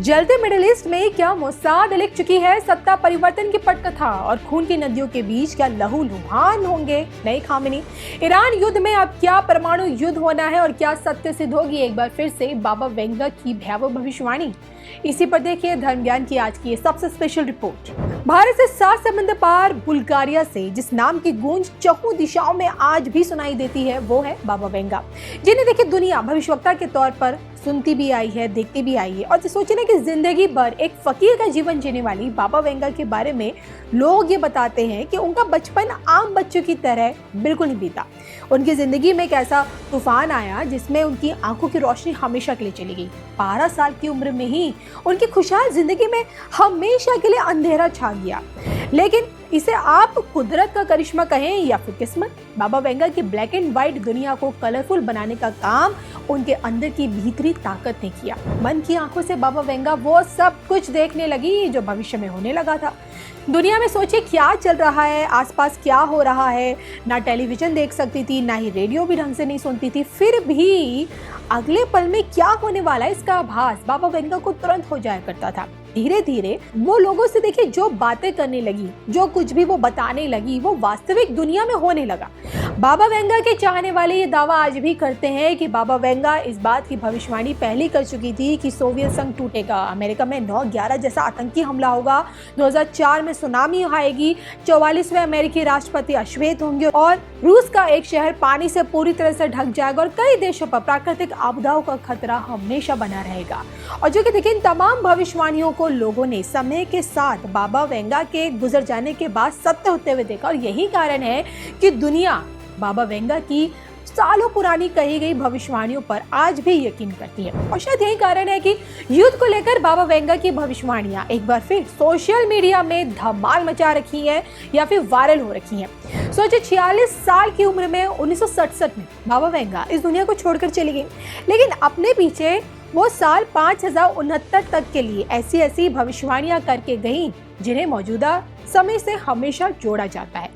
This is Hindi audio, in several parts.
जलते मिडिल ईस्ट में क्या मोसाद लिख चुकी है सत्ता परिवर्तन की पटकथा और खून की नदियों के बीच क्या लहूलुहान होंगे नए खामेनी। ईरान युद्ध में अब क्या परमाणु युद्ध होना है और क्या सत्य सिद्ध होगी एक बार फिर से बाबा वेंगा की भयावह भविष्यवाणी। इसी पर देखिए धर्म ज्ञान की आज की सबसे स्पेशल रिपोर्ट। भारत से 7 समुद्र पार बुल्गारिया से जिस नाम की गूंज चहुं दिशाओं में आज भी सुनाई देती है वो है बाबा वेंगा, जिन्हें देखिए दुनिया भविष्यवक्ता के तौर पर सुनती भी आई है, देखती भी आई है। और सोचिए ना कि जिंदगी भर एक फकीर का जीवन जीने वाली बाबा वेंगा के बारे में लोग ये बताते हैं कि उनका बचपन आम बच्चों की तरह बिल्कुल नहीं बीता। उनकी जिंदगी में एक ऐसा तूफान आया जिसमें उनकी आंखों की रोशनी हमेशा के लिए चली गई। 12 साल की उम्र में ही उनकी खुशहाल जिंदगी में हमेशा के लिए अंधेरा छा गया। लेकिन इसे आप कुदरत का करिश्मा कहें या फिर किस्मत, बाबा वेंगा की ब्लैक एंड व्हाइट दुनिया को कलरफुल बनाने का काम उनके अंदर की भीतरी ताकत ने किया। मन की आंखों से बाबा वेंगा वो सब कुछ देखने लगी जो भविष्य में होने लगा था। दुनिया में सोचिए क्या चल रहा है, आसपास क्या हो रहा है। ना टेलीविजन देख सकती थी, ना ही रेडियो भी ढंग से नहीं सुनती थी, फिर भी अगले पल में क्या होने वाला है इसका आभास बाबा वेंगा को तुरंत हो जाया करता था। धीरे धीरे वो लोगों से देखिए जो बातें करने लगी, जो कुछ भी वो बताने लगी, वो वास्तविक दुनिया में होने लगा। बाबा वेंगा के चाहने वाले ये दावा आज भी करते हैं कि बाबा वेंगा इस बात की भविष्यवाणी पहले कर चुकी थी कि सोवियत संघ टूटेगा, अमेरिका में 9/11 जैसा आतंकी हमला होगा, 2004 में सुनामी आएगी, 44वें अमेरिकी राष्ट्रपति अश्वेत होंगे और रूस का एक शहर पानी से पूरी तरह से ढक जाएगा और कई देशों पर प्राकृतिक आपदाओं का खतरा हमेशा बना रहेगा। और जो कि देखिए इन तमाम भविष्यवाणियों को लोगों ने समय के साथ बाबा वेंगा के गुजर जाने के बाद सत्य होते हुए देखा और यही कारण है कि दुनिया बाबा वेंगा की सालों पुरानी कही गई भविष्यवाणियों पर आज भी यकीन करती है। और शायद यही कारण है कि युद्ध को लेकर बाबा वेंगा की भविष्यवाणियां एक बार फिर सोशल मीडिया में धमाल मचा रखी हैं या फिर वायरल हो रखी हैं। सोचिए 46 साल की उम्र में 1967 में बाबा वेंगा इस दुनिया को छोड़कर चली गई, लेकिन अपने पीछे वो साल 5069 तक के लिए ऐसी भविष्यवाणियां करके गईं जिन्हें मौजूदा समय से हमेशा जोड़ा जाता है।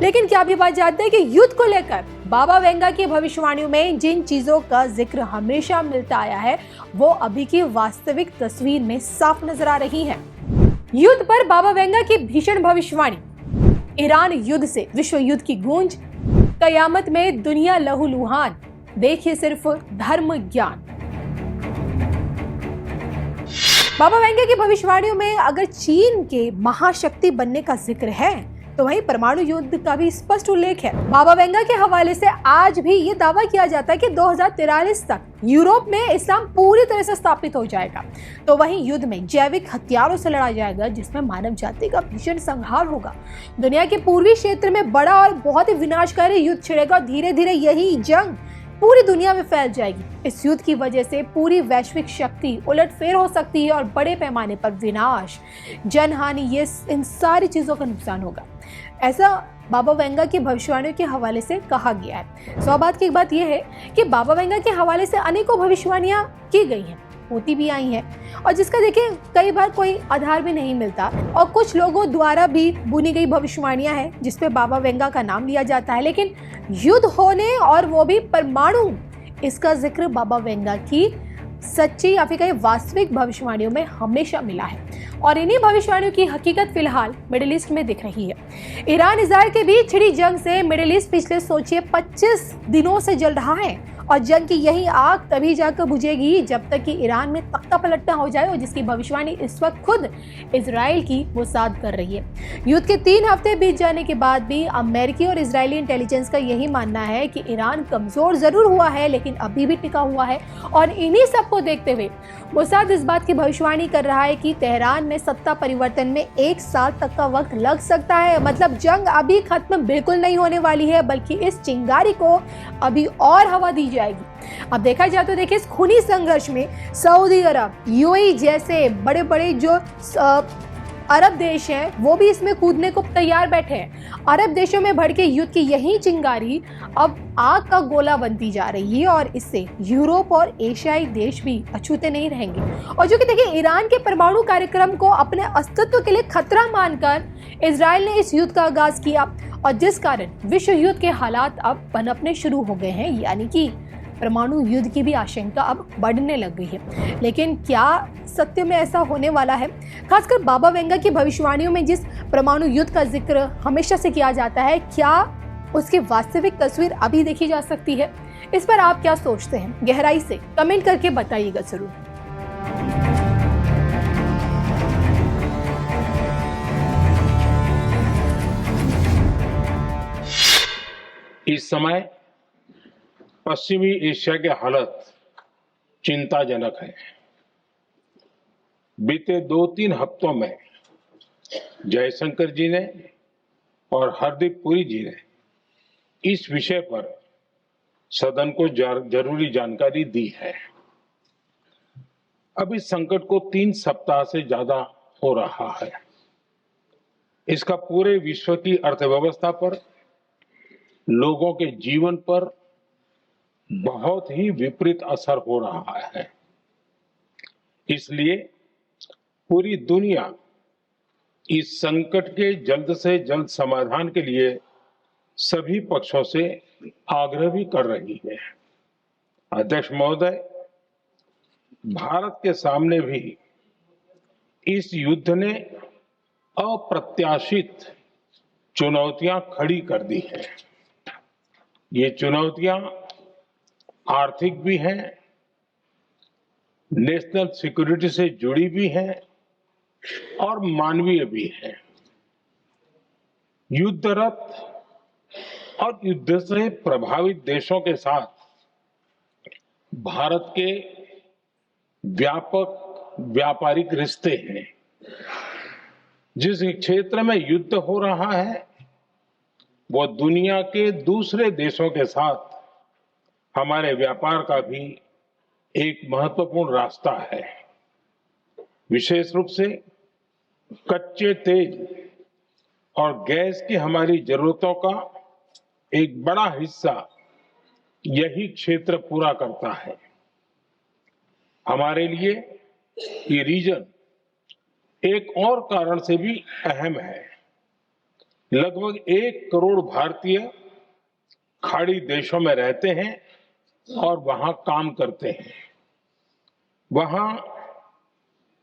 लेकिन क्या भी बात जानते हैं कि युद्ध को लेकर बाबा वेंगा की भविष्यवाणियों में जिन चीजों का जिक्र हमेशा मिलता आया है वो अभी की वास्तविक तस्वीर में साफ नजर आ रही है। युद्ध पर बाबा वेंगा की भीषण भविष्यवाणी, ईरान युद्ध से विश्व युद्ध की गूंज, कयामत में दुनिया लहूलुहान। देखिए सिर्फ धर्म ज्ञान। बाबा वेंगा की भविष्यवाणियों में अगर चीन के महाशक्ति बनने का जिक्र है तो वहीं परमाणु युद्ध का भी स्पष्ट उल्लेख है। बाबा वेंगा के हवाले से आज भी ये दावा किया जाता है कि 2043 तक यूरोप में इस्लाम पूरी तरह से स्थापित हो जाएगा। तो वहीं युद्ध में जैविक हथियारों से लड़ा जाएगा जिसमें मानव जाति का भीषण संहार होगा। दुनिया के पूर्वी क्षेत्र में बड़ा और बहुत ही विनाशकारी युद्ध छिड़ेगा और धीरे धीरे यही जंग पूरी दुनिया में फैल जाएगी। इस युद्ध की वजह से पूरी वैश्विक शक्ति उलटफेर हो सकती है और बड़े पैमाने पर विनाश, जनहानि, ये इन सारी चीजों का नुकसान होगा। ऐसा बाबा वेंगा की भविष्यवाणियों के हवाले से कहा गया है। सौभाग्य की बात यह है कि बाबा वेंगा के हवाले से अनेकों भविष्यवाणियां की गई हैं, होती भी आई हैं और जिसका देखिए कई बार कोई आधार भी नहीं मिलता और कुछ लोगों द्वारा भी बुनी गई भविष्यवाणियां हैं जिसपे बाबा वेंगा का नाम लिया जाता है। लेकिन युद्ध होने और वो भी परमाणु, इसका जिक्र बाबा वेंगा की सच्ची या फिर कहीं वास्तविक भविष्यवाणियों में हमेशा मिला है और इन्हीं भविष्यवाणियों की हकीकत फिलहाल मिडिल ईस्ट में दिख रही है। ईरान इजराइल के बीच छिड़ी जंग से मिडिल ईस्ट पिछले सोचिए 25 दिनों से जल रहा है और जंग की यही आग तभी जाकर बुझेगी जब तक कि ईरान में तख्ता पलटना हो जाए और जिसकी भविष्यवाणी इस वक्त खुद इजराइल की मोसाद कर रही है। युद्ध के 3 हफ्ते बीत जाने के बाद भी अमेरिकी और इजरायली इंटेलिजेंस का यही मानना है कि ईरान कमजोर जरूर हुआ है लेकिन अभी भी टिका हुआ है और इन्हीं सबको देखते हुए मोसाद इस बात की भविष्यवाणी कर रहा है कि तेहरान में सत्ता परिवर्तन में 1 साल तक का वक्त लग सकता है। मतलब जंग अभी खत्म बिल्कुल नहीं होने वाली है बल्कि इस चिंगारी को अभी और हवा दी जाएगी। अब देखा जाए तो देखिए इस खूनी संघर्ष में सऊदी अरब, यूएई जैसे बड़े बड़े जो अरब देश हैं वो भी इसमें कूदने को तैयार बैठे हैं। अरब देशों में भड़के युद्ध की यही चिंगारी अब आग का गोला बनती जा रही है और इससे यूरोप और एशियाई देश भी अछूते नहीं रहेंगे। और जो कि देखिए ईरान के परमाणु कार्यक्रम को अपने अस्तित्व के लिए खतरा मानकर इजराइल ने इस युद्ध का आगाज किया और जिस कारण विश्व युद्ध के हालात अब पनपने शुरू हो गए हैं, यानी कि परमाणु युद्ध की भी आशंका अब बढ़ने लग गई है। लेकिन क्या सत्य में ऐसा होने वाला है? खासकर बाबा वेंगा की भविष्यवाणियों में जिस परमाणु युद्ध का जिक्र हमेशा से किया जाता है, क्या उसकी वास्तविक तस्वीर अभी देखी जा सकती है? इस पर आप क्या सोचते हैं? गहराई से कमेंट करके बताइएगा जरूर। इस समय पश्चिमी एशिया की हालत चिंताजनक है। बीते 2-3 हफ्तों में जयशंकर जी ने और हरदीप पुरी जी ने इस विषय पर सदन को जरूरी जानकारी दी है। अब इस संकट को 3 सप्ताह से ज्यादा हो रहा है। इसका पूरे विश्व की अर्थव्यवस्था पर, लोगों के जीवन पर बहुत ही विपरीत असर हो रहा है। इसलिए पूरी दुनिया इस संकट के जल्द से जल्द समाधान के लिए सभी पक्षों से आग्रह भी कर रही है। अध्यक्ष महोदय, भारत के सामने भी इस युद्ध ने अप्रत्याशित चुनौतियां खड़ी कर दी हैं। ये चुनौतियां आर्थिक भी हैं, नेशनल सिक्योरिटी से जुड़ी भी हैं और मानवीय भी हैं। युद्धरत और युद्ध से प्रभावित देशों के साथ भारत के व्यापक व्यापारिक रिश्ते हैं। जिस क्षेत्र में युद्ध हो रहा है वो दुनिया के दूसरे देशों के साथ हमारे व्यापार का भी एक महत्वपूर्ण रास्ता है। विशेष रूप से कच्चे तेल और गैस की हमारी जरूरतों का एक बड़ा हिस्सा यही क्षेत्र पूरा करता है। हमारे लिए ये रीजन एक और कारण से भी अहम है। लगभग 1 करोड़ भारतीय खाड़ी देशों में रहते हैं और वहां काम करते हैं। वहां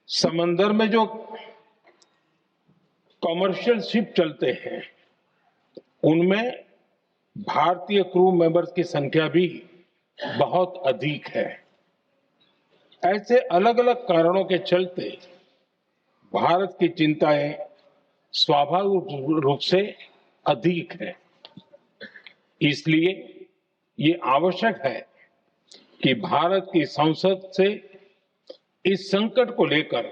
समंदर में जो कमर्शियल शिप चलते हैं उनमें भारतीय क्रू मेंबर्स की संख्या भी बहुत अधिक है। ऐसे अलग अलग कारणों के चलते भारत की चिंताएं स्वाभाविक रूप से अधिक है। इसलिए ये आवश्यक है कि भारत की संसद से इस संकट को लेकर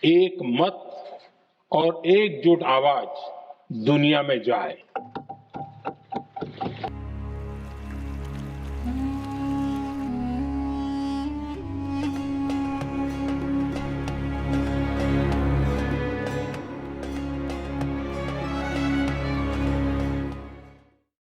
एक मत और एकजुट आवाज दुनिया में जाए।